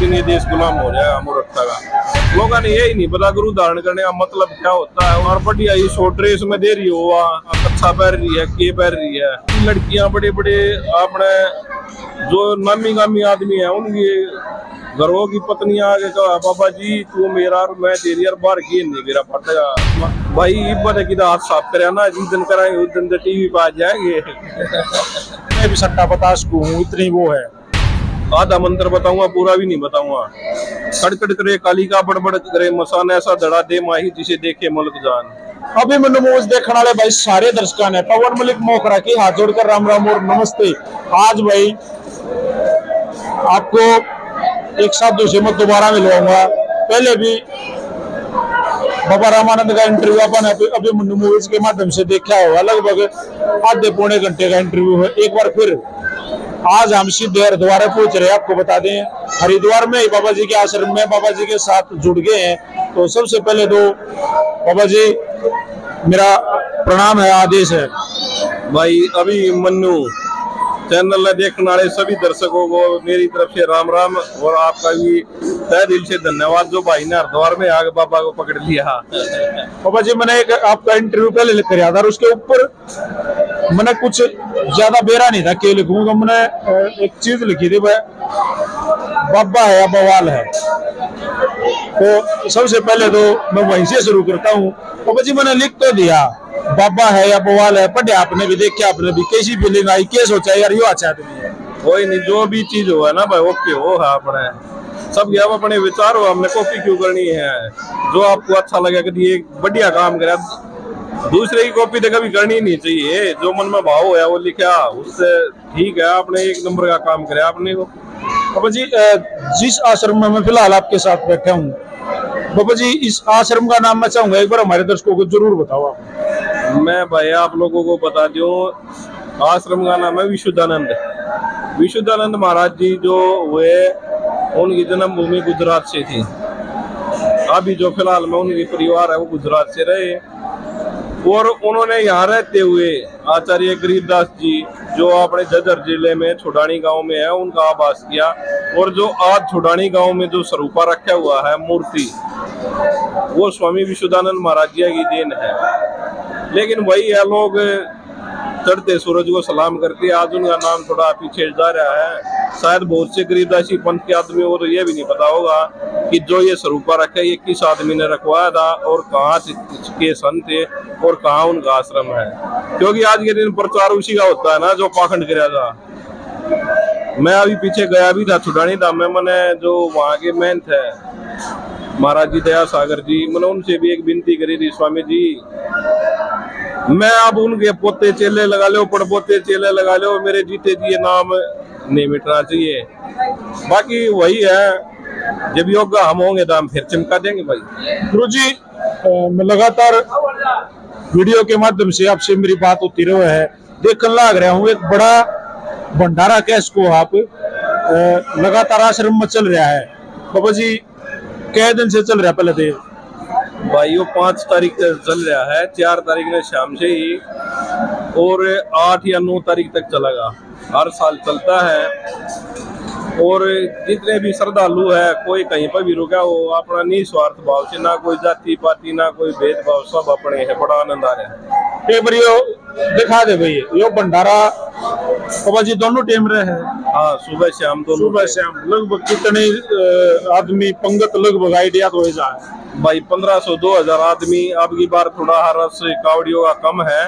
दिन ये देश गुलाम हो जाएगा मूर्खता का। लोगों ने यही नहीं पता गुरु धारण करने का मतलब क्या होता है। और बढ़िया ये शॉर्ट ड्रेस में दे रही हो, अच्छा पहन रही है, के पहन रही है। लड़कियां बड़े बड़े अपने जो नामी गामी आदमी है उनकी घरों की पत्नियां आगे कहा बाबा जी तू मेरा और मैं तेरी और बाहर की नहीं मेरा फटेगा भाई इब्बत की हाथ साफ करे ना, जिस दिन कराएंगे उस दिन तो टीवी पे आ जाएंगे। मैं भी सट्टा बता सकूं इतनी वो है। आधा मंत्र बताऊंगा, पूरा भी नहीं बताऊंगा। कड़कड़ करे काली का बड़बड़ करे मसान, ऐसा धड़ा दे माही जिसे देखे मुल्क जान। अभी मैंने मूवीज देखने वाले भाई सारे दर्शकों ने पवन मलिक मोखरा की हाथ जोड़कर राम राम और नमस्ते। आज भाई आपको एक साधु से मैं दोबारा मिलवाऊंगा। पहले भी बाबा रामानंद का इंटरव्यू अपन अभी मन्नू मूवीज के माध्यम से देखा होगा, लगभग आधे पौने घंटे का इंटरव्यू है। एक बार फिर आज हम सीधे हरिद्वार पहुंच रहे हैं। आपको बता दें हरिद्वार में बाबा जी के आश्रम में बाबा जी के साथ जुड़ गए हैं। तो सबसे पहले तो बाबा जी मेरा प्रणाम है, आदेश है भाई। अभी मन्नू चैनल देखने वाले सभी दर्शकों को मेरी तरफ से राम राम, और आपका भी तहे दिल से धन्यवाद जो भाई ने हरिद्वार में आगे बाबा को पकड़ लिया। बाबा जी मैंने एक आपका इंटरव्यू पहले लिख कर था, उसके ऊपर मैंने कुछ ज्यादा बेरा नहीं था क्या लिखूंगा। मैंने एक चीज लिखी थी बाबा है या बवाल है। तो सबसे पहले तो मैं वहीं से शुरू करता हूँ। बाबा जी मैंने लिख तो दिया बाबा है या बवाल है, पढ़े आपने भी, देखा आपने भी, कैसी फीलिंग आई, क्या सोचा यार यो अच्छा आदमी है। कोई नहीं, जो भी चीज हो है ना भाई ओके हो है अपने सब आप अपने विचार हो, हमने कॉपी क्यों करनी है। जो आपको अच्छा लगे कभी एक बढ़िया काम करे, दूसरे की कॉपी तो कभी करनी नहीं चाहिए। जो मन में भाव होया वो लिखा, उससे ठीक है आपने एक नंबर का काम करे आपने को। बाबा जी जिस आश्रम में मैं फिलहाल आपके साथ बैठा हूँ, बाबा जी इस आश्रम का नाम मैं चाहूंगा एक बार हमारे दर्शकों को जरूर बताओ आप। मैं भाई आप लोगों को बता दूं, आश्रम का नाम है विशुद्धानंद। विशुद्धानंद महाराज जी जो हुए उनकी जन्मभूमि गुजरात से थी। अभी जो फिलहाल में उनकी परिवार है वो गुजरात से रहे, और उन्होंने यहाँ रहते हुए आचार्य गरीबदास जी जो अपने जजर जिले में छुडानी गांव में है उनका आवास किया। और जो आज छुडानी गांव में जो स्वरूपा रखा हुआ है मूर्ति, वो स्वामी विशुद्धानंद महाराज जी की देन है। लेकिन वही है लोग चढ़ते सूरज को सलाम करके आज उनका नाम थोड़ा पीछे जा रहा है। शायद बहुत से गरीबदासी पंथ के आदमी को तो ये भी नहीं पता होगा कि जो ये स्वरूपा रखा है ये किस आदमी ने रखवाया था और कहाँ के संत थे और कहाँ उनका आश्रम है। क्योंकि आज के दिन प्रचार उसी का होता है ना जो पाखंड कराया था। मैं अभी पीछे गया भी था छुडानी धाम में, मैंने जो वहाँ के महंत है महाराज जी दया सागर जी, मैंने उनसे भी एक विनती करी थी, स्वामी जी मैं अब उनके पोते चेले लगा लो, पड़पोते चेले लगा लो, मेरे जीते जी नाम नहीं मिटना चाहिए। बाकी वही है, जब योग्य हम होंगे तो हम फिर चिमका देंगे भाई। गुरु जी मैं लगातार वीडियो के माध्यम से आपसे मेरी बात होती रही है, देखने लग रहा हूँ एक बड़ा भंडारा कैस को आप लगातार आश्रम में चल रहा है। बाबा जी कै दिन से चल रहा है? पहले थे भाई वो 5 तारीख तक चल रहा है, 4 तारीख ने शाम से ही, और 8 या 9 तारीख तक चलेगा। हर साल चलता है। और जितने भी श्रद्धालु है कोई कहीं पर भी रुका हो अपना निस्वार्थ भाव से, ना कोई जाति पाति ना कोई भेदभाव, सब अपने है। बड़ा आनंद आ रहा है। एक बार यो दिखा दे भाई, यो भंडारा बाबा जी दोनों टाइम रहे हैं। हाँ सुबह शाम दोनों। सुबह शाम लगभग कितने आदमी पंगत लगभग आइडिया तो हो जाए भाई 1500-2000 आदमी। अब की बार थोड़ा हरस कावड़ियों का कम है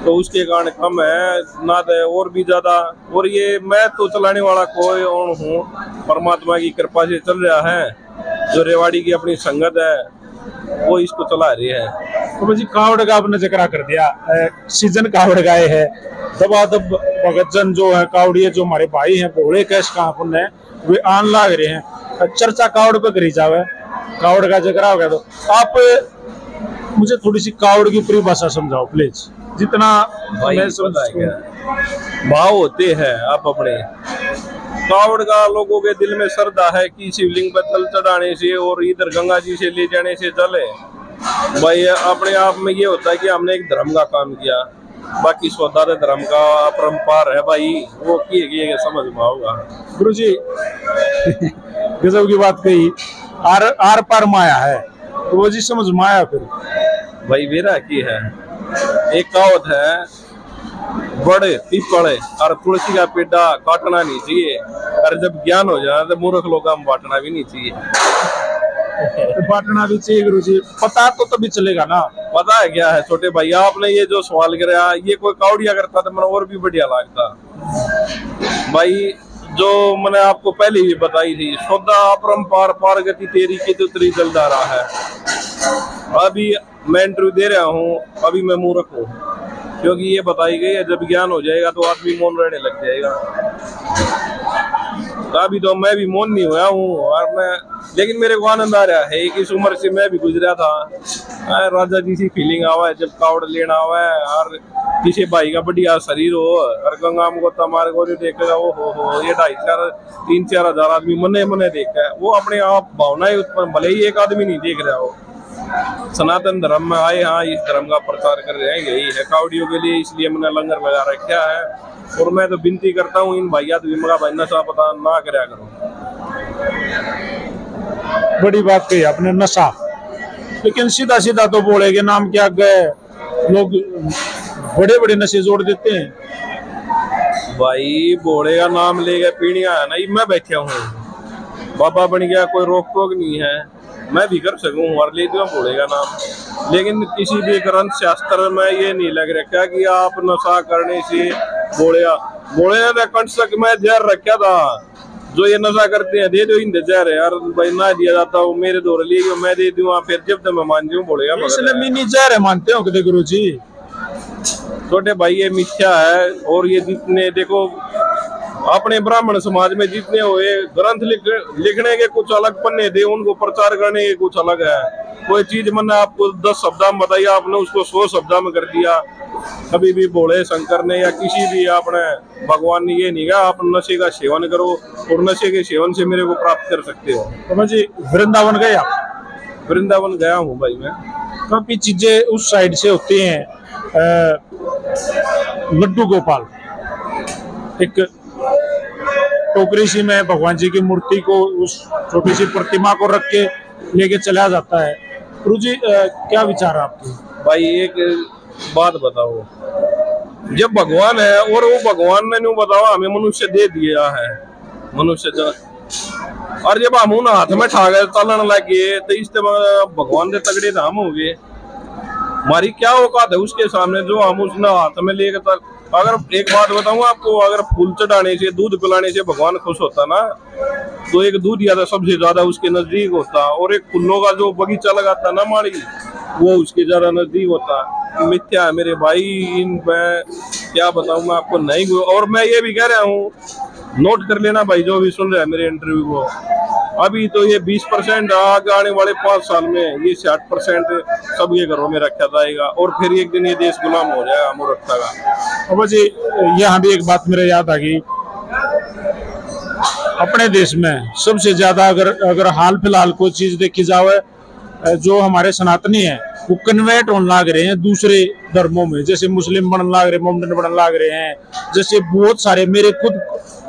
तो उसके कारण कम है, ना तो और भी ज्यादा। और ये मैं तो चलाने वाला कोई और हूँ, परमात्मा की कृपा से चल रहा है। जो रेवाड़ी की अपनी संगत है वो इसको चला रही है। तो जी कावड़ का आपने जिक्र कर दिया, सीजन कावड़ गाए है, दबादब भगत जन जो है कावड़िए जो हमारे भाई हैं भोले कैश का अपन है वे आन लाग रहे हैं। चर्चा कावड़ पे करी जावे, कावड़ का जिक्र हो गया तो आप मुझे थोड़ी सी कावड़ की परिभाषा समझाओ प्लीज, जितना मैं भाव होते हैं आप अपने। कावड़ का लोगों के दिल में श्रद्धा है कि शिवलिंग पर जल चढ़ाने से और इधर गंगा जी से ले जाने से जल है। भाई अपने आप में ये होता है कि हमने एक धर्म का काम किया। बाकी स्वतंत्र धर्म का परंपार है भाई, वो किए समझ में होगा। गुरु जी गजब की बात कही, आर पार माया है, तो वो जी समझ में आया फिर भाई मेरा की है। एक कहावत है, बड़े पीपड़े और तुलसी का पेड़ा काटना नहीं चाहिए, और जब ज्ञान हो जाए तो मूर्ख लोग हम बांटना भी नहीं चाहिए। तो बांटना भी चाहिए गुरु जी, पता तो तभी चलेगा ना। पता है क्या है छोटे भाई, आपने ये जो सवाल कराया, ये कोई कावड़िया करता तो मैंने और भी बढ़िया लगता भाई। जो मैंने आपको पहले भी बताई थी, श्रद्धा अपरंपार पार गति तेरी की तुतरी जलदा रहा है। अभी मैं इंटरव्यू दे रहा हूँ, अभी मैं मूर्ख हूँ, क्योंकि ये बताई गई है जब ज्ञान हो जाएगा तो आदमी मौन रहने लग जाएगा। अभी तो मैं भी मौन नहीं हुआ हूँ, और मैं लेकिन मेरे को आनंद आ रहा है कि इस उम्र से मैं भी गुजरा था। राजा जी सी फीलिंग आवा है जब कावड़ लेना हुआ है, और किसी भाई का बढ़िया शरीर हो, और गंगा को तमार को देखेगा, वो हो ये 2,500-3,000 हजार आदमी मने मने देखा है, वो अपने आप भावनाएं उत्पन्न, भले ही एक आदमी नहीं देख रहा हो। सनातन धर्म में आए, हाँ इस धर्म का प्रचार कर रहे हैं, यही है कावड़ियों के लिए, इसलिए मैंने लंगर लगा रखा है। और मैं तो विनती करता हूँ इन भैया तो मगा भाई नशा पता ना कराया करो। बड़ी बात कही आपने, नशा, लेकिन सीधा सीधा तो बोले के नाम क्या गए, लोग बड़े बड़े नशे जोड़ देते हैं। भाई बोले का नाम ले गए, पीढ़ियां है ना, मैं बैठा हूँ, बाबा बन गया, कोई रोक टोक नहीं है, मैं भी कर सकूं और ले दूं बोलेगा नाम। लेकिन किसी भी ग्रंथ शास्त्र में ये नहीं लग रखा कि आप नशा करने से बोले ने कंठ तक मैं जहर रखा था, जो ये नशा करते हैं दे दो इन जहर है यार भाई, ना दिया जाता वो मेरे दौर लिए मैं दे दूं, फिर जब तक मैं मान जाऊं बोलेगा। इसलिए मिनी जहर है मानते हो कि गुरु जी? छोटे भाई ये मिथ्या है, और ये जितने देखो अपने ब्राह्मण समाज में जितने हुए ग्रंथ लिखने के कुछ अलग पन्ने थे, उनको प्रचार करने के कुछ अलग है। कोई चीज मैंने आपको 10 शब्द में बताई, आपने उसको 100 शब्द में कर दिया। कभी भी बोले शंकर ने या किसी भी आपने भगवान ने ये नहीं कहा आप नशे का सेवन करो, और नशे के सेवन से मेरे को प्राप्त कर सकते हो। तो जी वृंदावन गए आप? वृंदावन गया हूँ भाई मैं। काफी चीजें उस साइड से होती हैं। लड्डू गोपाल एक टोकरी सी में भगवान जी की मूर्ति को, उस छोटी सी प्रतिमा को रख के लेके चला जाता है। गुरु जी क्या विचार है आपके? भाई एक बात बताओ, जब भगवान है और वो भगवान ने नहीं बताओ हमें मनुष्य दे दिया है, मनुष्य जो, और जब हम उन हाथ में ठा गए चलन लगे तो इस भगवान के तगड़े धाम हो गए। हमारी क्या औकात है उसके सामने जो हम उसने हाथ में लेकर तक। अगर एक बात बताऊं आपको, अगर फूल चढ़ाने से दूध पिलाने से भगवान खुश होता ना, तो एक दूध ज्यादा सबसे ज्यादा उसके नजदीक होता, और एक फूलों का जो बगीचा लगाता ना माड़ी, वो उसके ज्यादा नजदीक होता। मिथ्या है मेरे भाई, इन मैं क्या बताऊं मैं आपको नहीं। और मैं ये भी कह रहा हूँ, नोट कर लेना भाई जो भी सुन रहा है मेरे इंटरव्यू को, अभी तो ये 20% आने वाले 5 साल में ये 60% सबके घरों में रखा जाएगा, और फिर एक दिन ये देश गुलाम हो जाएगा मूर्खता का। अब जी यहाँ भी एक बात मेरे याद आ गई, अपने देश में सबसे ज्यादा अगर हाल फिलहाल कोई चीज देखी जाए, जो हमारे सनातनी है वो कन्वर्ट होने लग रहे हैं दूसरे धर्मों में, जैसे मुस्लिम बनने लग रहे, मोमडन बनने लग रहे हैं, जैसे बहुत सारे मेरे खुद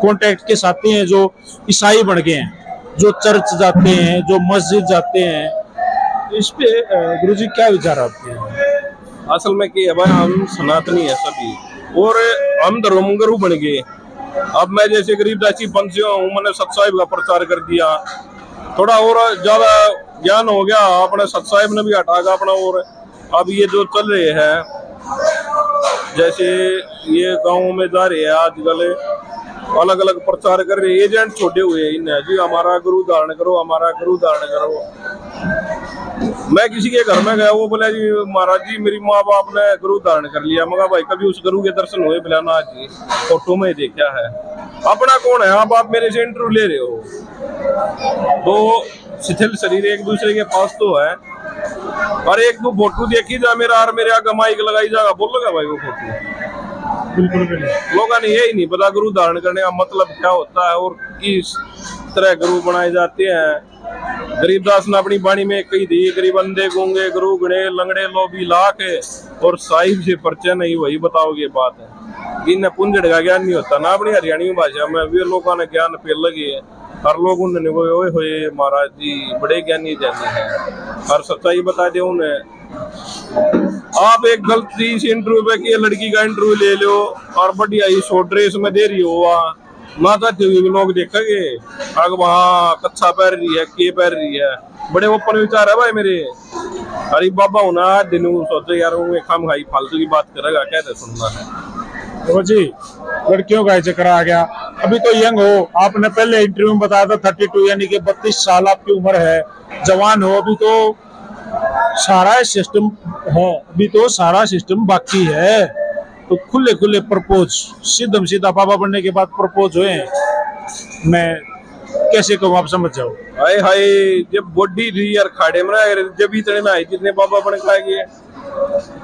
कॉन्टेक्ट के साथी हैं जो ईसाई बन गए हैं, जो चर्च जाते हैं, जो मस्जिद जाते हैं। इस पे गुरुजी क्या विचार आपके? असल में क्या है भाई, हम सनातनी है सभी, और हम धर्मगुरु बन गए। अब मैं जैसे गरीबदासी पंथ से हूँ, मैंने सतसाहिब का प्रचार कर दिया, थोड़ा और ज्यादा ज्ञान हो गया, अपने सतसाहिब ने भी हटागा अपना। और अब ये जो चल रहे हैं, जैसे ये गाँव में जा रहे हैं आजकल अलग अलग प्रचार कर रहे, एजेंट छोटे हुए इन जी हमारा गुरु धारण करो, हमारा गुरु धारण करो। मैं किसी के घर में गया, वो बोला जी महाराज जी मेरी माँ बाप ने गुरु धारण कर लिया। मगर भाई कभी उस गुरु के दर्शन हुए? बोला ना जी, फोटो में देखा है। अपना कौन है आप मेरे से इंटरव्यू ले रहे हो? तो शिथिल शरीर एक दूसरे के पास तो है, और एक दो फोटो देखी जा मेरा और मेरे आगे माइक लगाई जाएगा, बोलोगा भाई वो फोटो? बिल्कुल लोगों ने यही नहीं पता गुरु धारण करने का मतलब क्या होता है और किस तरह गुरु बनाए जाते हैं। गरीबदास ने अपनी बाणी में कही थी, गरीब अंधे गूंगे गुरु गणे लंगड़े लोभी लाख और साहिब से परिचय नहीं, वही बताओगे बात है। इन्हें पुंजड़ का ज्ञान नहीं होता ना अपनी हरियाणी भाषा में, वे लोगों ने ज्ञान पे लगे है। हर लोग उन्होंने ओए होए महाराज जी बड़े ज्ञानी जाने हैं, हर सच्चाई बता दे उन्हें। आप एक गलती से इंटरव्यू पे की लड़की का इंटरव्यू ले लो और बढ़िया ही शॉर्ट ड्रेस में दे रही हो, वहाँ ना चाहते हुए भी लोग देखेंगे अगर वहाँ कच्चा पहन रही है के पहन रही है। बड़े ओपन विचार है भाई मेरे। अरे बाबा होना दिन सोचो यार वो खाम खाई फालतू की बात करेगा, कहते सुनना है। तो जी लड़कियों का चक्कर आ गया। अभी तो यंग हो, आपने पहले इंटरव्यू में बताया था 32 यानी कि 32 साल आपकी उम्र है, जवान हो, अभी तो सारा सिस्टम है, अभी तो सारा सिस्टम बाकी है। तो खुले खुले प्रपोज सीधा पापा बनने के बाद प्रपोज हुए हैं, मैं कैसे कहूँ आप समझ जाओ। हाय हाय जब बॉडी थी यार खाड़े में जब इतने में आई जितने पापा बने खाएंगे।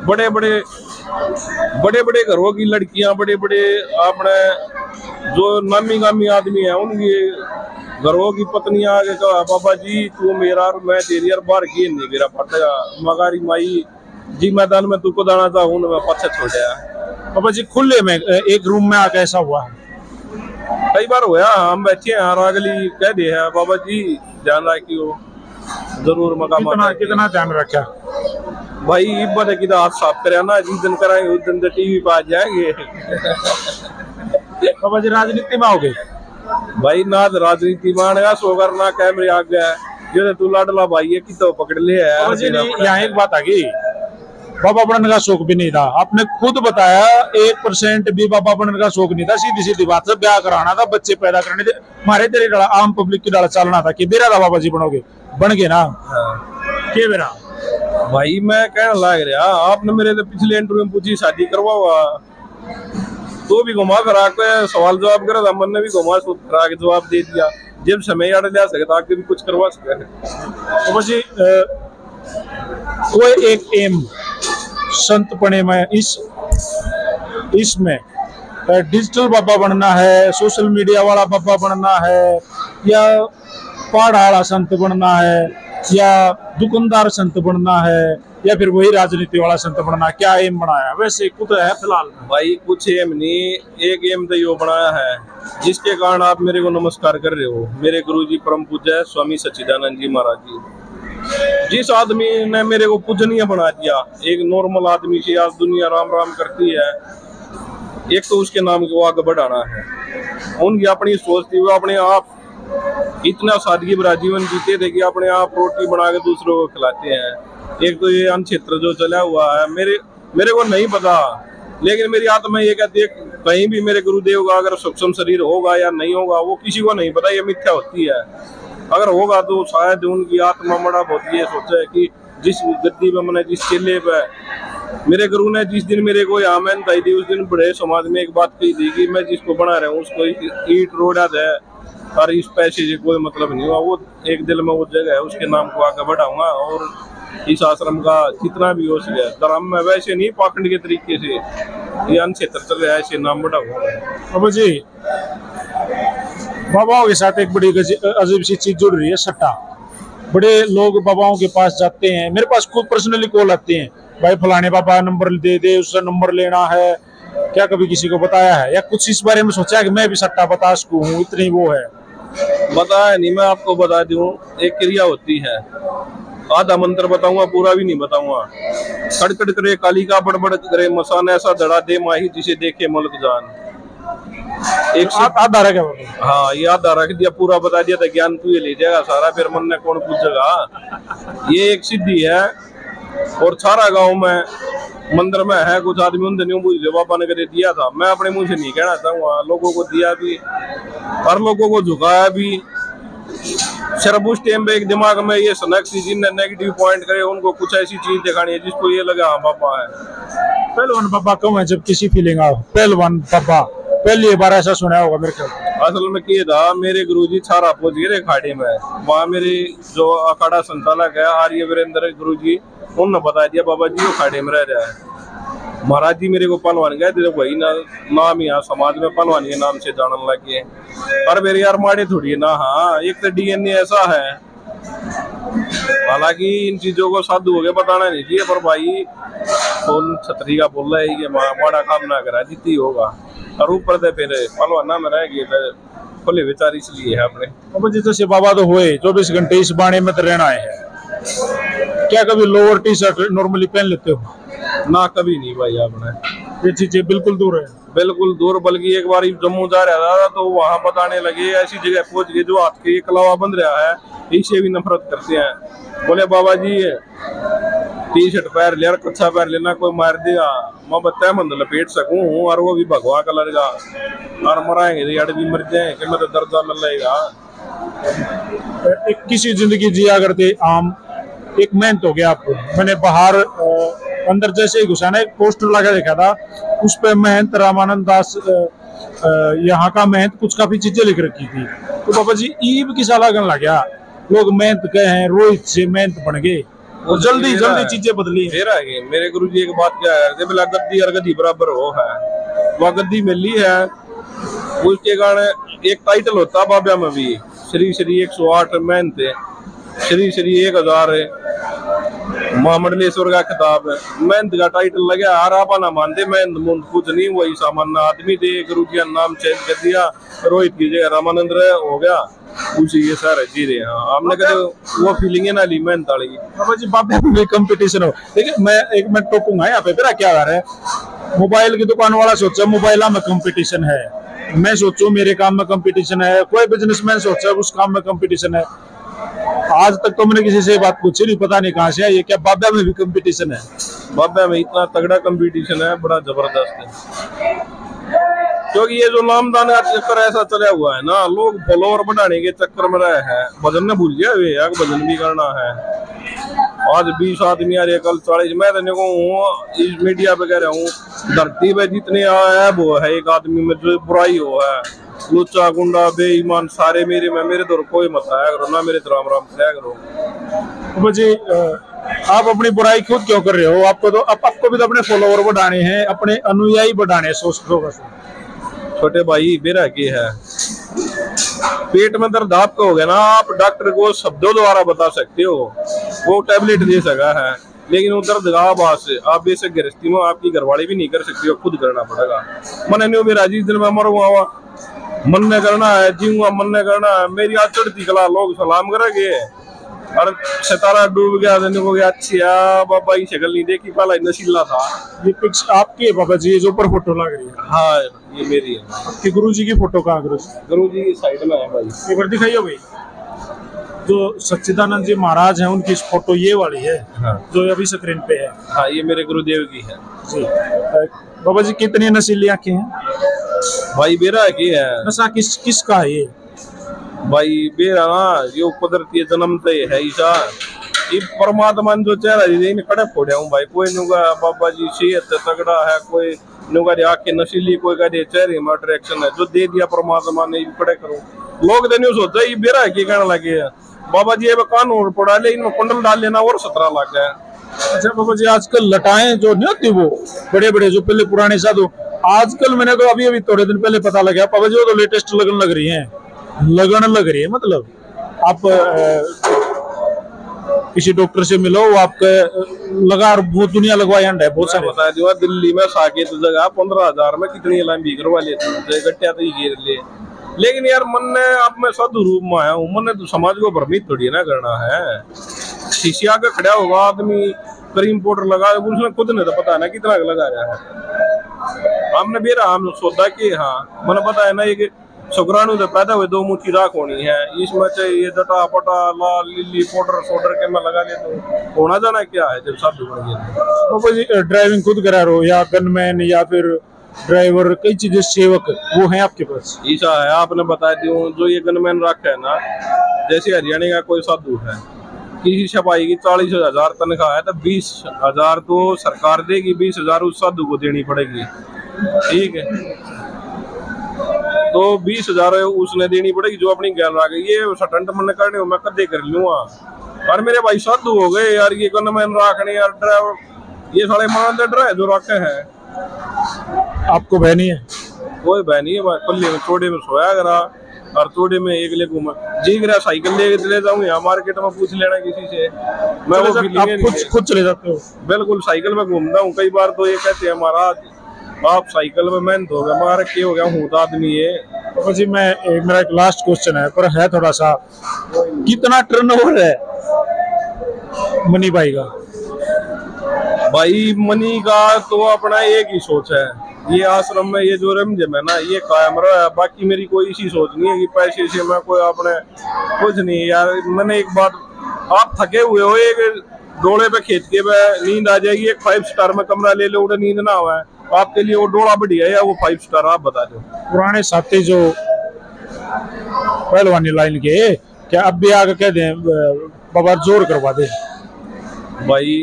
बड़े बड़े घरों की लड़कियां, बड़े बड़े अपने जो नामी गामी आदमी है उनकी घरों की पत्नियां आगे कहा पापा जी तू मेरा और मैं तेरी और बाहर की नहीं मेरा पटेगा मगारी माई जी मैदान में तू को दाना था हूं मैं पछे छोड़ा। पापा जी खुले में एक रूम में आके ऐसा हुआ है? कई बार हुआ, हम बैठे हैं अगली कह दे है बाबा जी ध्यान रखियो जरूर मकाम। कितना ध्यान रखा भाई इब्बत है कि हाथ साफ करे ना, जिस दिन कराएंगे उस दिन तो टीवी पे आ जाएंगे। बाबा जी राजनीति में आओगे? भाई ना राजनीति में सो करना कैमरे आ गया जो तू लाडला भाई है कि तो पकड़ ले है। यहाँ एक बात आ गई, बाबा बनने का शौक भी नहीं था, आपने खुद बताया 1% भी बाबा बनने का शौक नहीं था। सीधी बात से ब्याह कराना था, बच्चे पैदा करने थे, हमारे तेरे डाला आम पब्लिक की डाला चलना था कि बेरा था बाबा जी बनोगे, बन गए ना। के बेरा भाई मैं कहने लग रहा आपने मेरे तो पिछले इंटरव्यू में पूछी शादी करवाओ तो भी घुमा करा के सवाल जवाब करा था, मन ने भी घुमा करा के जवाब दे दिया। जब समय अड़ जा सके आगे भी कुछ करवा सके। तो जी कोई एक एम संत पने में इसमें डिजिटल बाबा बनना है, सोशल मीडिया वाला बाबा बनना है, या पहाड़ वाला संत बनना है, या दुकानदार संत बनना है, या फिर वही राजनीति वाला संत बनना, क्या एम बनाया? वैसे कुछ है फिलहाल? भाई कुछ एम नहीं, एक एम तो यो बनाया है जिसके कारण आप मेरे को नमस्कार कर रहे हो। मेरे गुरुजी परम पूज्य स्वामी सच्चिदानंद जी महाराज जी, जिस आदमी ने मेरे को पूजनीय बना दिया, एक नॉर्मल आदमी से आज दुनिया राम राम करती है, एक तो उसके नाम को आगे बढ़ाना है। उनकी अपनी सोच थी, वो अपने आप इतना सादगी भरा जीवन जीते थे कि अपने आप रोटी बना के दूसरों को खिलाते हैं। एक तो ये अन्न क्षेत्र जो चला हुआ है मेरे को नहीं पता, लेकिन मेरी आत्मा ये कहती है कहीं भी मेरे गुरुदेव का अगर सूक्ष्म शरीर होगा या नहीं होगा वो किसी को नहीं पता, ये मिथ्या होती है। अगर होगा तो शायद उनकी आत्मा मड़ा बहुत ये सोचा है कि जिस गद्दी पे मैंने जिस चेले पे मेरे गुरु ने जिस दिन मेरे को यहाँ में बताई थी, उस दिन बड़े समाज में एक बात कही थी कि मैं जिसको बना रहा हूँ उसको ईट रोड़ा है और इस पैसे से कोई मतलब नहीं हुआ। वो एक दिल में वो जगह है, उसके नाम को आगे बढ़ाऊंगा और इस आश्रम का जितना भी हो सके धर्म में वैसे नहीं पाखंड के तरीके से ये अन्न क्षेत्र चल रहा है ऐसे नाम बढ़ाऊंगा। अब जी बाबाओं के साथ एक बड़ी अजीब सी चीज जुड़ रही है, सट्टा। बड़े लोग बाबाओं के पास जाते हैं, मेरे पास खुद पर्सनली कॉल आते हैं, भाई फलाने बाबा नंबर दे दे, उससे नंबर लेना है। क्या कभी किसी को बताया है या कुछ इस बारे में सोचा है कि मैं भी सट्टा बता सकूं, इतनी वो है? बताया नहीं, मैं आपको बता दूं, एक क्रिया होती है, आधा मंत्र बताऊंगा पूरा भी नहीं बताऊंगा। कड़कड़ करे काली का बड़बड़ करे मसान ऐसा धड़ा दे माही जिसे देखे मुल्क जान। एक आधा रख, हाँ ये आधा रख दिया, पूरा बता दिया था ज्ञान तू ये ले जाएगा सारा, फिर मन ने कौन पूछेगा। ये एक सिद्धि है और सारा गांव में मंदिर में है। कुछ आदमी उन दिनों बाबा ने करे दिया था, मैं अपने मुंह से नहीं कहना चाहूंगा, लोगों को दिया भी हर लोगों को झुकाया भी। सिर्फ उस टाइम पे एक दिमाग में ये सनक थी, जिनने नेगेटिव पॉइंट करे उनको कुछ ऐसी चीज दिखानी है जिसको ये लगा हाँ बाबा है। पहलवान बाबा क्यों है? जब किसी फीलिंग आओ पहलवान बाबा, पहली बार ऐसा सुना होगा मेरे ख्याल। असल में क्या था, मेरे गुरुजी छारा पहुंच गए खाड़ी में, वहाँ मेरे जो अखाड़ा संचालक है आर्य वीरेंद्र गुरुजी, उन्होंने बता दिया बाबा जी वो खाड़ी में रह रहा है। महाराज जी मेरे को पहलवान गए थे, वही नाम यहाँ समाज में पहलवान के नाम से जानने लगे। पर मेरे यार माड़े थोड़ी है ना, हाँ एक तो DNA ऐसा है हालांकि इन चीजों को साधु हो गए बताना नहीं चाहिए, पर भाई कौन छतरी का बोल रहा है कि माड़ा काम ना करा जीती होगा, और ऊपर से फिर पलवाना में रह गए खुले विचार इसलिए है अपने। बाबा जी जैसे बाबा तो हुए 24 घंटे इस बाणे में तो रहना है, क्या कभी लोअर टी शर्ट नॉर्मली पहन लेते हो? ना कभी नहीं भाई आपने, ये चीजें बिल्कुल दूर है। बिल्कुल दूर। बल्कि एक बार जम्मू जा रहा था तो वहां बताने लगे ऐसी जगह पहुंच गए जो हाथ के कलावा बंध रहा है इससे भी नफरत करते हैं। बोले बाबा जी टी शर्ट पहन लिया, कच्छा पहन लेना, कोई मार दिया मैं बत्ता मंद लपेट सकूं, और वो भी भगवा कलर का, और मराएंगे यार भी मर जाए कि मेरा दर्जा मिल जाएगा। एक किसी जिंदगी जिया करते आम, एक मेहनत हो गया आपको, मैंने बाहर अंदर जैसे ही घुसा ना एक पोस्टर लगा देखा था, उस पे महंत रामानंद दास यहाँ का महंत कुछ काफी चीजें लिख रखी थी। तो बाबा जी ईब की साला गन लग गया, लोग मेहनत गए हैं, रोहित से मेहनत बन गए और जल्दी जल्दी चीजें बदली। मेरे गुरु जी एक बात क्या है, बोला गद्दी और गद्दी बराबर हो है, वह गद्दी मिली है उसके कारण एक टाइटल होता बाबा में भी, श्री श्री 108 मेहनत, श्री श्री 1000 महामंडलेश्वर का खिताब है, मेहनत का टाइटल लगे। हर आपा ना मानते मेहनत मुंद कुछ नहीं, वही सामान्य आदमी थे, गुरु जी नाम चेंज कर दिया, रोहित की जगह रामानंद हो गया, उसी ये सारे जी रहे। हाँ हमने कहा वो फीलिंग है ना ली मेहनत वाली। बाबा जी बाबा में कंपटीशन हो, देखिए मैं एक मिनट टोकूंगा यहाँ पे, फिर क्या है मोबाइल की दुकान वाला सोचा मोबाइल में कंपटीशन है, मैं सोचू मेरे काम में कंपटीशन है, कोई बिजनेसमैन सोचा उस काम में कंपटीशन है। आज तक तो मैंने किसी से बात पूछी नहीं, पता नहीं कहाँ से है ये, क्या बाबा में भी कंपटीशन है? बाबा में इतना तगड़ा कंपटीशन है, बड़ा जबरदस्त है, क्योंकि ये जो नामदान का चक्कर ऐसा चला हुआ है ना, लोग फॉलोअर बढ़ाने के चक्कर में रहे हैं, भजन ने भूल गया वे भजन भी करना है। आज 20 आदमी आ रहे, कल 40। मैं तो इस मीडिया पे कह रहा हूँ, धरती पे जितने आया है वो है, एक आदमी में जो बुराई हो है, लुच्चा गुंडा बेईमान सारे मेरे में, मेरे तो कोई मत आया करो ना, मेरे तो राम राम किया करो। मुझे आप अपनी बुराई खुद क्यों कर रहे हो? आपको तो आपको भी तो अपने फॉलोअर बढ़ाने हैं, अपने अनुयायी बढ़ाने, सोच लो बस। छोटे भाई बेरा के है, पेट में दर्द आपका हो गया ना, आप डॉक्टर को शब्दों द्वारा बता सकते हो, वो टैबलेट दे सका है, लेकिन वो दर्द आवाज से आप बेशक गृहस्थी में आपकी घरवाली भी नहीं कर सकती हो, खुद करना पड़ेगा। मन नहीं मेरा जिस दिन मैं मरूंगा मन ने करना है, जीऊंगा मन ने करना है, मेरी आज चढ़ती कला लोग सलाम करेंगे, और सितारा डूब गया हो गया, अच्छा बाबा की शक्ल नहीं देखी, पहला नशीला था। ये पिक्स आपकी है बाबा जी, जो ऊपर फोटो लग रही है? हाँ ये मेरी है। आपके गुरु जी की फोटो कहाँ? गुरु जी की साइड में है भाई, एक बार दिखाइए भाई। जो सच्चिदानंद जी महाराज हैं उनकी फोटो ये वाली है। हाँ। जो अभी स्क्रीन पे है। हाँ ये मेरे गुरुदेव की है जी। बाबा जी कितनी नशीली आंखें हैं? भाई बेरा की है। नशा किसका है ये? भाई बेरा ना ये कुदरती जन्म से है ईसा, ये परमात्मा ने जो चेहरा इन खड़े फोड़े हूँ भाई, कोई नुगा बाबा जी सेहत तगड़ा है, कोई नुगा आंखें नशीली, कोई कहते चेहरे में अट्रैक्शन है, जो दे दिया परमात्मा ने खड़े करो। लोग तो नहीं सोचा ये बेरा की कहने लगे बाबा जी कानून पड़ा ले, इनमें कुंडल डाल लेना और 17 लाख है। अच्छा बाबा जी आजकल लटाएं जो नहीं होती वो बड़े बड़े जो पहले पुराने साधु, आजकल मैंने तो अभी थोड़े दिन पहले पता लगा बाबा जी वो तो लेटेस्ट लगन लग रही है, लगन लग रही है। मतलब आप किसी डॉक्टर से मिलो, वो आपके लगा बहुत दुनिया लगवाई है बहुत सारे। बता दिया दिल्ली में साकेत जगह 15,000 में कितनी लंबी करवा लेते गट्टिया तो घेर ले, लेकिन यार मन ने आप मैं साधु रूप में आया हूँ, मन ने तो समाज को भ्रमित थोड़ी ना करना है। शीशिया का खड़ा होगा आदमी, क्रीम पाउडर लगा, उसने खुद ने तो पता है ना कितना लगा रहा है। हमने भी हम सोचा कि हाँ मैंने पता है ना ये शुक्राणु तो पैदा हुए 2 मुट्ठी राख होनी है, इसमें चाहिए डटा पटा लाल लिली पाउडर सोडर के मैं लगा ले तो होना जाना क्या है जब साधु बन गया। बाबा जी ड्राइविंग खुद करा रहे हो या गनमैन या फिर ड्राइवर, कई चीजें सेवक वो है आपके पास? ऐसा है आपने बता दी जो ये गनमैन रखा है ना, जैसे हरियाणा का कोई साधु है, किसी सिपाही की 40,000 तनख्वाह है तो 20,000 तो सरकार देगी, 20,000 उस साधु को देनी पड़ेगी, ठीक है। तो 20,000 उसने देनी पड़ेगी जो अपनी गैल आ गई, ये सटंट मन करने हो मैं कदे कर लूंगा। और मेरे भाई साधु हो गए यार, ये गनमैन रखने यार, ड्राइवर ये साले मान ड्राइवर जो रखे हैं। आपको बहनी है? कोई बहनी है, खुले में छोड़े में सोया करा, और थोड़े में एक ले घूमा जीग रहा साइकिल ले चले जाऊं यहाँ मार्केट में पूछ लेना किसी से, मैं वो फीलिंग खुद चले जाते हो? बिल्कुल साइकिल में घूमता हूँ। कई बार तो ये कहते हैं महाराज आप साइकिल में मेहनत हो गया, मगर क्या हो गया हूँ तो आदमी है। तो जी मेरा एक लास्ट क्वेश्चन है, पर है थोड़ा सा, कितना टर्नओवर है मनी भाई का? भाई मनी का तो अपना एक ही सोच है, ये आश्रम में ये जो रमजम है ना ये कायम रहा है, बाकी मेरी कोई इसी सोच नहीं है कि पैसे से मैं कोई अपने कुछ नहीं। यार मैंने एक बात, आप थके हुए हो, एक डोले पे खेत के पे नींद आ जाएगी, एक 5 स्टार में कमरा ले लो, नींद ना हुआ है आपके लिए वो डोला बढ़िया है या वो 5 स्टार, आप बता दो। पुराने साथी जो पहलवानी लाइन के, क्या अब भी आगे कह दें बाबा जोर करवा दे? भाई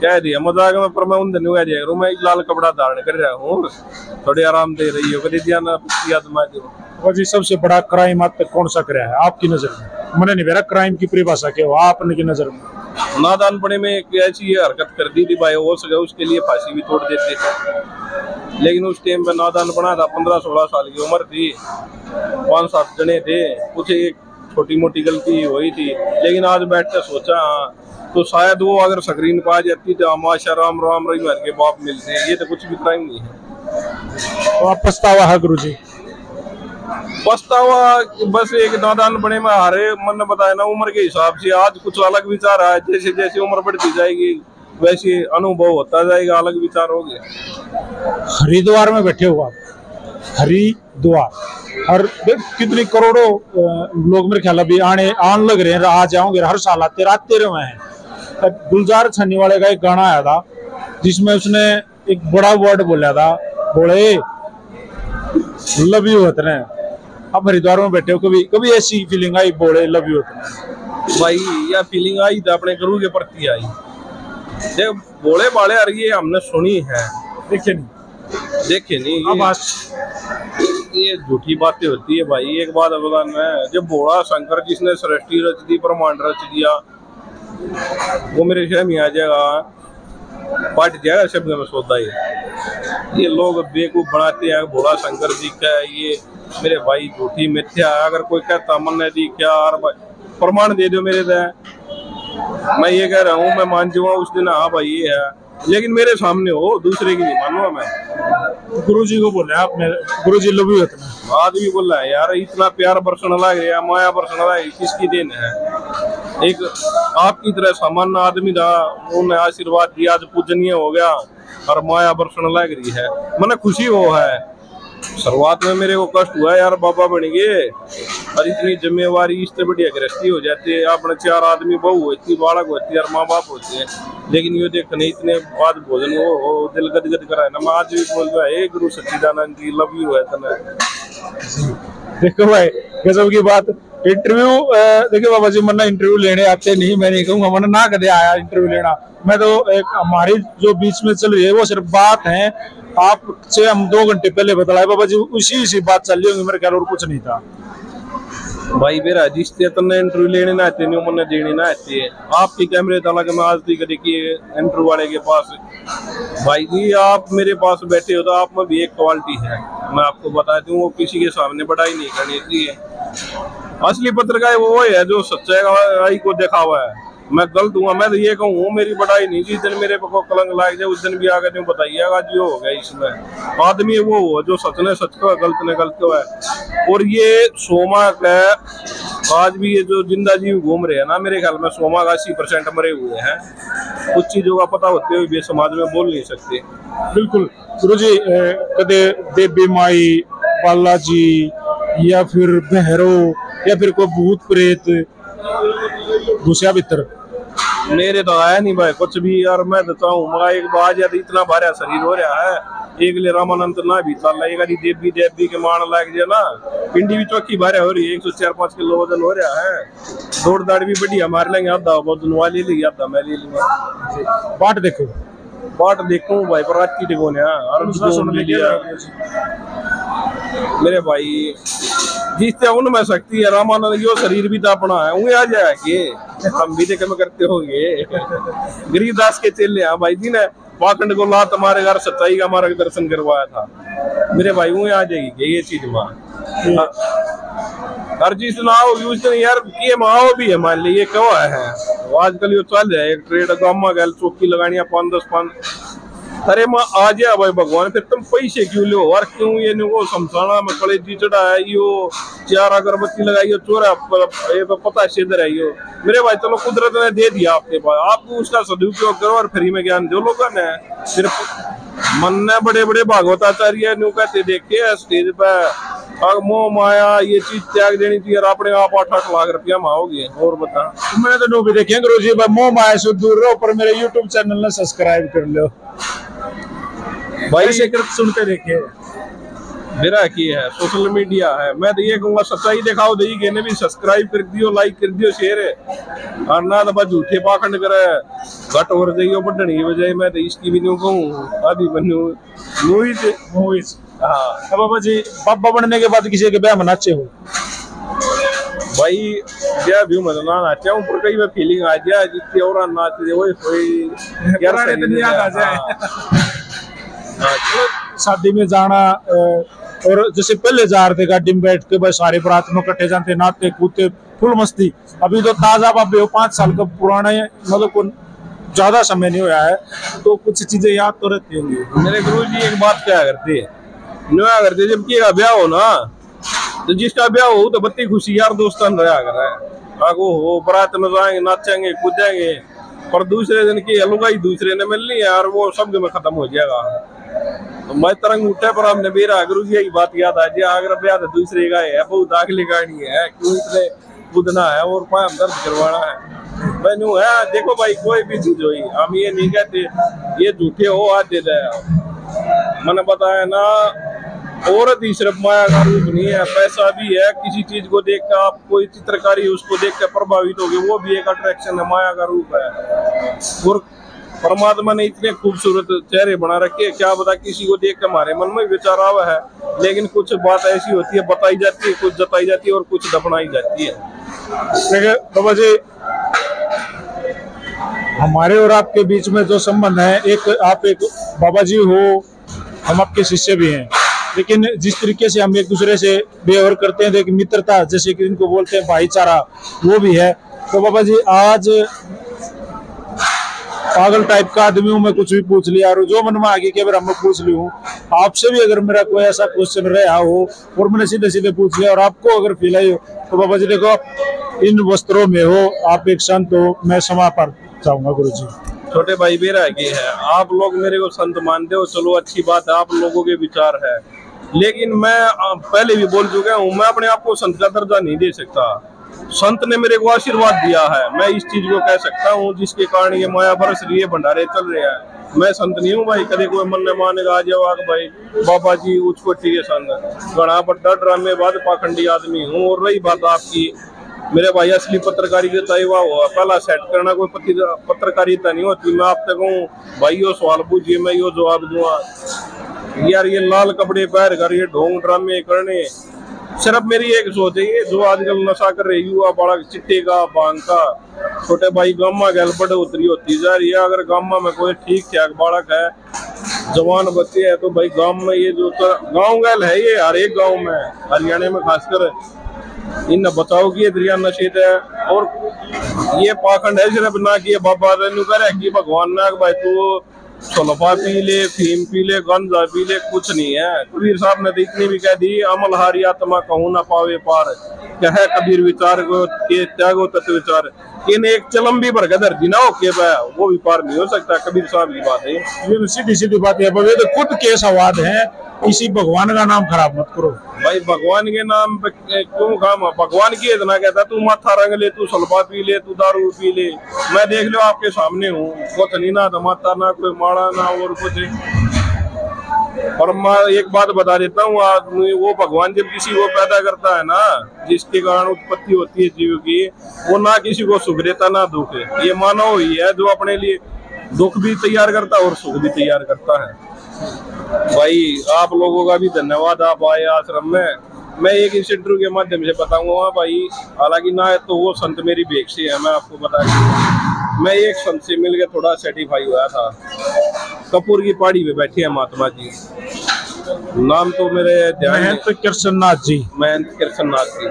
कह दिया मजाक में, पर मैं उन दिन कह दिया मैं लाल कपड़ा धारण कर रहा हूँ, थोड़ी आराम दे रही हो, कभी दिया ना याद जी। सबसे बड़ा क्राइम आप तक कौन सा कराया है आपकी नजर में? मैंने नहीं मेरा क्राइम की परिभाषा क्या हो आपने की नजर में? नादानपने में एक ऐसी हरकत कर दी थी भाई, हो सके उसके लिए फांसी भी तोड़ देते थे, लेकिन उस टाइम पे नादान बना था, 15-16 साल की उम्र थी, 5-7 जने थे, कुछ एक छोटी मोटी गलती हुई थी, लेकिन आज बैठ कर सोचा तो शायद वो अगर स्क्रीन पर आ जाती तो माशा राम राम रही के बाप मिलते हैं, ये तो कुछ भी क्राइम नहीं है। तो आप पछतावा है गुरु जी? पछतावा बस एक नादान बने में हारे, मन बताया ना उम्र के हिसाब से आज कुछ अलग विचार है, जैसे जैसे उम्र बढ़ती जाएगी वैसे अनुभव होता जाएगा, अलग विचार हो गए। हरिद्वार में बैठे हो आप, हरिद्वार, हर कितनी करोड़ों लोग मेरे ख्याल अभी आने लग रहे हैं, आ जाओगे, हर साल आते रहे हैं। गुलजार छन्नी वाले का एक गाना आया था जिसमें उसने एक बड़ा वर्ड बोला था, बोले लव यू वतन। अब हरिद्वार में बैठे हो, कभी ऐसी फीलिंग आई बोले लव यू वतन? भाई यह फीलिंग आई तो अपने गुरु के प्रति आई, जब बोले बाले आ रही है हमने सुनी है, देखे नहीं ये झूठी बातें होती है भाई। एक बात बताना है, जब बोला शंकर जिसने सृष्टि रच दी, ब्रह्मांड रच दिया, वो मेरे शहर में आ जाएगा, पाट जाएगा शब्द में सौदा ही। ये लोग बेवकूफ बनाते हैं, भोला शंकर जी का ये मेरे भाई झूठी मिथ्या। अगर कोई कहता मन ने दी क्या प्रमाण दे दो मेरे से, मैं ये कह रहा हूँ मैं मान जाऊंगा उस दिन, हाँ भाई ये है, लेकिन मेरे सामने हो, दूसरे की नहीं मानूंगा मैं। गुरु जी को बोले आपने, गुरु जी लव यू वतन आदमी बोल रहा है यार, इतना प्यार बरसने लग गया, माया बरसने लग, किसकी देन है? एक आपकी तरह सामान्य आदमी था, उन्होंने आशीर्वाद दिया, आज पूजनीय हो गया और माया बरसने लग रही है, मैंने खुशी वो है। शुरुआत में मेरे को कष्ट हुआ यार, बाबा बन गए और इतनी जिम्मेवारी, इससे बढ़िया गृहस्थी हो जाती है, अपने 4 आदमी बहू होती, बालक होती है और माँ बाप होते हैं, लेकिन ये देखने इतने बाद भोजन हो दिल गदगद कराए ना। मैं आज भी बोल रहा है गुरु सच्चिदानंद जी लव यू है तना। देखो भाई गजब की बात। इंटरव्यू देखिए बाबा जी, मन्ना इंटरव्यू लेने आते नहीं, मैं नहीं कहूँगा मन्ना ना कदे आया इंटरव्यू लेना, मैं तो एक हमारी जो बीच में चल रही है वो सिर्फ बात है, आपसे हम 2 घंटे पहले बताया बाबा जी, उसी बात चल रही होगी मेरे ख्याल, और कुछ नहीं था। भाई मेरा जिससे तुमने इंटरव्यू लेने ना आते नहीं, मैंने देने ना आते है, आपके कैमरे तला के मैं आज तक देखिए इंटरव्यू वाले के पास। भाई जी आप मेरे पास बैठे हो तो आप में भी एक क्वालिटी है, मैं आपको बता दूं, वो किसी के सामने बढ़ाई नहीं करनी चाहिए। असली पत्रकार वो है जो सच्चाई को देखा हुआ है। मैं गलत हुआ मैं तो ये कहूँ, मेरी बढ़ाई नहीं, जिस दिन मेरे को कलंक लाग जाए उस दिन भी आगे बताइएगा जो हो गया। इसमें आदमी वो हो जो सच ने सच को, गलत ने गलत को है। और ये सोमा का आज भी ये जो जिंदा जीव घूम रहे हैं ना, मेरे ख्याल में सोमा का 80% मरे हुए हैं, कुछ चीजों का पता होते हुए भी समाज में बोल नहीं सकते। बिल्कुल गुरुजी, कदे देवी माई, बालाजी या फिर भैरो या फिर कोई भूत प्रेत घुसिया भीतर? मेरे तो आया नहीं भाई कुछ भी यार, मैं तो चाहूँ एक बार यार इतना भारा शरीर हो रहा है, एक ले रामानंद ना भी चल रहा है, देवी के मान लग जाए ना, पिंडी भी चौकी भारा हो रही है, 104-5 किलो वजन हो रहा है, दौड़ दाड़ भी बढ़िया मार लेंगे, आधा वजन वाली ले आधा मैं ले लूंगा। बाट देखो भाई, पर रात की देखो मेरे भाई जिससे उनमें शक्ति है, रामानंद यो शरीर भी तो अपना है, उन्हें आ जाएंगे, हम भी देखे में करते होंगे। गरीबदास के चेले हैं भाई जी ने पाखंड को लात हमारे घर सच्चाई का मार्गदर्शन करवाया था। मेरे भाई वो आ जाएगी ये चीज माँ हर चीज ना हो यूज नहीं यार, ये माओ भी है मान ली, ये क्यों है आजकल ये चल जाए एक ट्रेड गामा गैल चौकी लगानी 5-10 अरे माँ आ जाए भाई भगवान, फिर तुम पैसे क्यों लो और क्यों ये वो समझाना में कड़े जी चढ़ा है यो 4 अगरबत्ती लगाई हो चोरा पता शेदर है यो। मेरे भाई चलो कुदरत ने दे दिया आपके पास, आप उसका सदुपयोग करो और फ्री में ज्ञान दो लोगों ने। सिर्फ मन ने बड़े बड़े भागवताचार्य न्यू कहते देखे स्टेज पे मोह माया ये चीज त्याग देनी चाहिए, अपने आप 8-8 लाख रुपया माओगे। और बता मैंने तो नो भी देखे गुरु जी, मोह माया से दूर रहो, पर मेरे YouTube चैनल ने सब्सक्राइब कर लो भाई, से सुनते देखे मेरा की है सोशल मीडिया है। मैं तो ये कहूंगा सच्चाई दिखाओ दी के ने भी सब्सक्राइब कर दियो, लाइक कर दियो, शेयर है और ना तो बस झूठे पाखंड करे घट हो जाइयो बढ़ने की बजाय। मैं तो इसकी भी नहीं कहूँ अभी बनू मूवीज। हाँ बाबा जी, बाबा बनने के बाद किसी के ब्याह में नाचे हो? भाई ब्याह भी मजा नाचा हूँ, पर कई बार फीलिंग आ जाए जितनी और नाच दे वही कोई याद आ जाए। शादी में जाना और जैसे पहले जा रहे थे गाड़ी में बैठ के बस सारे बरात में इकट्ठे जाते नाचते कूदते फुल मस्ती। अभी तो ताजा बाबे 5 साल का पुराना है, मतलब ज्यादा समय नहीं हुआ है, तो कुछ चीजें याद तो रहती होंगी। मेरे गुरु जी एक बात क्या करते हैं, जब कि ब्याह हो ना तो जिसका ब्याह हो तो बत्ती खुशी यार दोस्तान रहा कर आगो हो, बरात में जाएंगे नाचेंगे कूदेंगे, पर दूसरे दिन की लुगाई दूसरे ने मिलनी यार वो सब में खत्म हो जाएगा। तो मैं तरंग उठे पर हमने मेरा गुरु जी की बात याद आ जाए, अगर ब्याह तो दूसरे का है बहुत दाखिले गाड़ी है, क्यों इतने कूदना है और पाँव दर्द करवाना है। मैनू है देखो भाई कोई भी चीज हुई हम ये नहीं कहते ये झूठे हो आज देता है, मैंने बताया ना औरत ही सिर्फ माया का रूप नहीं है, पैसा भी है। किसी चीज को देख कर आप कोई चित्रकारी उसको देख कर प्रभावित होगे, वो भी एक अट्रैक्शन है, माया का रूप है। और परमात्मा ने इतने खूबसूरत चेहरे बना रखे, क्या बता किसी को देख कर हमारे मन में विचार आवा है, लेकिन कुछ बात ऐसी होती है बताई जाती है, कुछ जताई जाती है और कुछ दफनाई जाती है। देखिए बाबा जी, हमारे और आपके बीच में जो संबंध है, एक आप एक बाबा जी हो, हम आपके शिष्य भी हैं, लेकिन जिस तरीके से हम एक दूसरे से व्यवहार करते हैं, एक मित्रता जैसे कि इनको बोलते हैं भाईचारा, वो भी है। तो बाबा जी आज पागल टाइप का आदमी हूँ, मैं कुछ भी पूछ लिया और जो मन में आ गया कि अगर मैं पूछ ली हूँ, आपसे भी अगर मेरा कोई ऐसा क्वेश्चन रहा हो और मैंने सीधे सीधे पूछ लिया और आपको अगर फील आई हो, तो बाबा जी देखो आप इन वस्त्रों में हो, आप एक संत हो, मैं क्षमा पर चाहूंगा गुरु जी। छोटे भाई मेरा ये है, आप लोग मेरे को संत मानते हो, चलो अच्छी बात है, आप लोगों के विचार है, लेकिन मैं पहले भी बोल चुका हूँ, मैं अपने आप को संत का दर्जा नहीं दे सकता। संत ने मेरे को आशीर्वाद दिया है, मैं इस चीज को कह सकता हूँ, जिसके कारण ये माया बरस रही है, भंडारे चल रहे हैं। मैं संत नहीं हूँ भाई, कभी कोई मन ने मानेगा आ जाओ भाई बाबा जी उसको ठीक है संत गणा बड़ा ड्रामेबाज पाखंडी आदमी हूँ। और रही बात आपकी मेरे भाई, असली पत्रकारिता हुआ पहला सेट करना, कोई पत्रकारिता नहीं होती। मैं आप तक कहूँ भाई यो सवाल पूछिए मैं यो जवाब दूंगा यार, ये लाल कपड़े पहन कर ये ढोंग ड्रामे करने, सिर्फ मेरी एक सोच है, ये जो आजकल नशा कर रहे युवा बड़ा चिट्टे का भांग का, छोटे भाई गामा गैल बड़े उतरी होती जा रही है। अगर गामा में कोई ठीक ठाक बालक है, जवान बच्चे है, तो भाई गांव में ये जो गांव गैल है, ये हर एक गांव में हरियाणा में खासकर इन बचाओ की दरिया नशे है। और ये पाखंड है सिर्फ ना कि बाबा कि भगवान ना भाई तू सोलफा पी ले, फीम पी ले, गंजा पी ले, कुछ नहीं है। कबीर साहब ने तो इतनी भी कह दी, अमल हारी आत्मा कहूँ ना पावे पार, क्या है कबीर विचार को के त्यागो तत्व विचार, इन एक चलम भी भर के धरती ना हो के वो भी पार नहीं हो सकता। कबीर साहब की बात है, ये सीधी सीधी बात है, तो खुद के सवाद है, इसी भगवान का नाम खराब मत करो भाई। भगवान के नाम पे क्यों काम, भगवान की इतना कहता तू माथा रंग ले, तू सलफा पी ले, तू दारू पी ले, मैं देख लो आपके सामने हूँ, कुछ नहीं ना माथा ना कोई माड़ा ना और कुछ। और मैं एक बात बता देता हूँ, आदमी वो भगवान जब किसी को पैदा करता है ना, जिसके कारण उत्पत्ति होती है जीव की, वो ना किसी को सुख देता ना दुख। ये मानव ही है जो अपने लिए दुख भी तैयार करता है और सुख भी तैयार करता है। भाई आप लोगों का भी धन्यवाद, आप आए आश्रम में। मैं एक इस इंटरव्यू के माध्यम से बताऊंगा भाई, हालांकि ना तो वो संत मेरी भेंट से है, मैं आपको बता दूं, मैं एक संत से मिलकर थोड़ा सेटिस्फाई हुआ था। कपूर की पहाड़ी पे बैठे हैं महात्मा जी। नाम तो मेरे ध्यान में महंत कृष्णनाथ जी। महंत कृष्णनाथ जी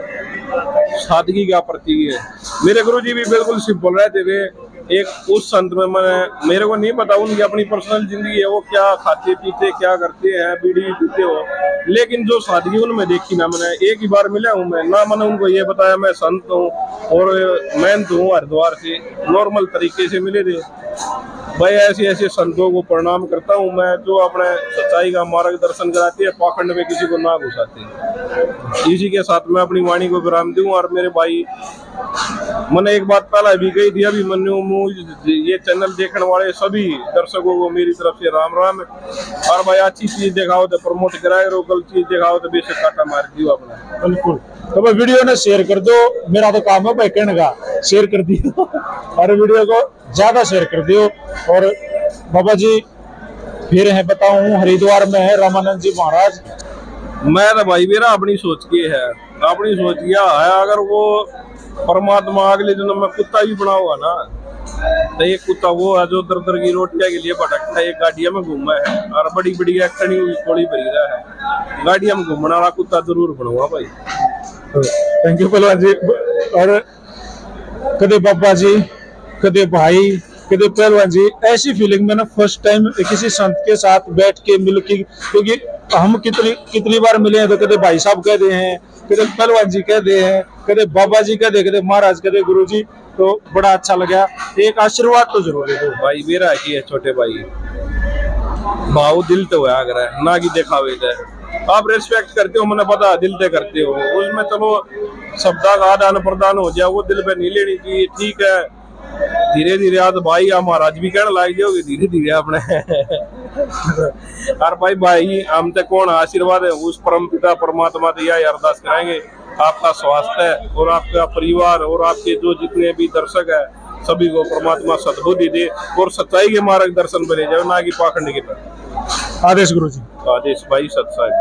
सादगी का प्रतीक है। मेरे गुरु जी भी बिल्कुल सिंपल रहते थे। एक उस संत में मैंने, मेरे को नहीं पता उनकी अपनी पर्सनल जिंदगी है, वो क्या खाते पीते क्या करते हैं, बीड़ी पीते हो, लेकिन जो सादगी उनमें देखी ना, मैंने एक ही बार मिला हूँ मैं ना, मैंने उनको ये बताया मैं संत हूँ और महंत हूँ हरिद्वार से, नॉर्मल तरीके से मिले थे भाई। ऐसे ऐसे संतों को प्रणाम करता हूँ मैं जो अपने सच्चाई का मार्गदर्शन कराते हैं, पाखंड में किसी को ना घुसाते। इसी के साथ मैं अपनी वाणी को विराम दूं। और मेरे भाई, मैंने एक बात पहला भी कही थी, अभी मैंने ये चैनल देखने वाले सभी दर्शकों को मेरी तरफ से राम राम। और भाई अच्छी चीज दिखाओ तो प्रमोट कराए, गलत चीज दिखाओ तो बेशक काटा मार दियो अपना। बिल्कुल। तो भाई वीडियो ने शेयर कर दो, मेरा तो काम है भाई कहने का, शेयर कर दियो और वीडियो को ज्यादा शेयर कर दियो। और बाबा जी फिर है बताऊं, हरिद्वार में है रामानंद जी महाराज। मैं तो भाई मेरा अपनी सोच के है, अपनी सोच किया है, अगर वो परमात्मा अगले जन्म में कुत्ता भी बना हुआ ना, तो एक कुत्ता वो है जो दर दर की रोटियां के लिए भटकता है, एक गाड़िया में घूमा है और बड़ी बड़ी एक्टनी हुई थोड़ी भरी रहा है, गाड़िया में घूमने वाला कुत्ता जरूर बनूंगा भाई। थैंक यू पहलवान जी। और कदे बाबा जी, कदे भाई, कदे पहलवान जी, ऐसी फीलिंग मैंने फर्स्ट टाइम किसी संत के साथ बैठ के मिल के, क्योंकि हम कितनी बार मिले हैं तो कदे भाई साहब कह दे हैं, कदे पहलवान जी कह दे हैं, कदे बाबा जी कह दे, कदे महाराज कह दे गुरु जी, तो बड़ा अच्छा लगा। एक आशीर्वाद तो जरूर दे दो भाई। मेरा है छोटे भाई, भाव दिल तो है अगर ना कि दिखावे थे। आप रेस्पेक्ट करते हो, मैंने पता दिल से करते हो, उसमें चलो शब्दा का आदान प्रदान हो जाए, वो दिल पे नहीं लेनी चाहिए, ठीक है। धीरे धीरे आज भाई आप महाराज भी कहने लग जाओगे धीरे धीरे अपने और भाई हम तक कौन आशीर्वाद है उस परम पिता परमात्मा से यह अरदास कराएंगे, आपका स्वास्थ्य और आपका परिवार और आपके जो जितने भी दर्शक है सभी को परमात्मा सद्बुद्धि दे और सच्चाई के मार्गदर्शन बने जाए, ना कि पाखंड के पर। आदेश गुरु जी। आदेश भाई सत्साई।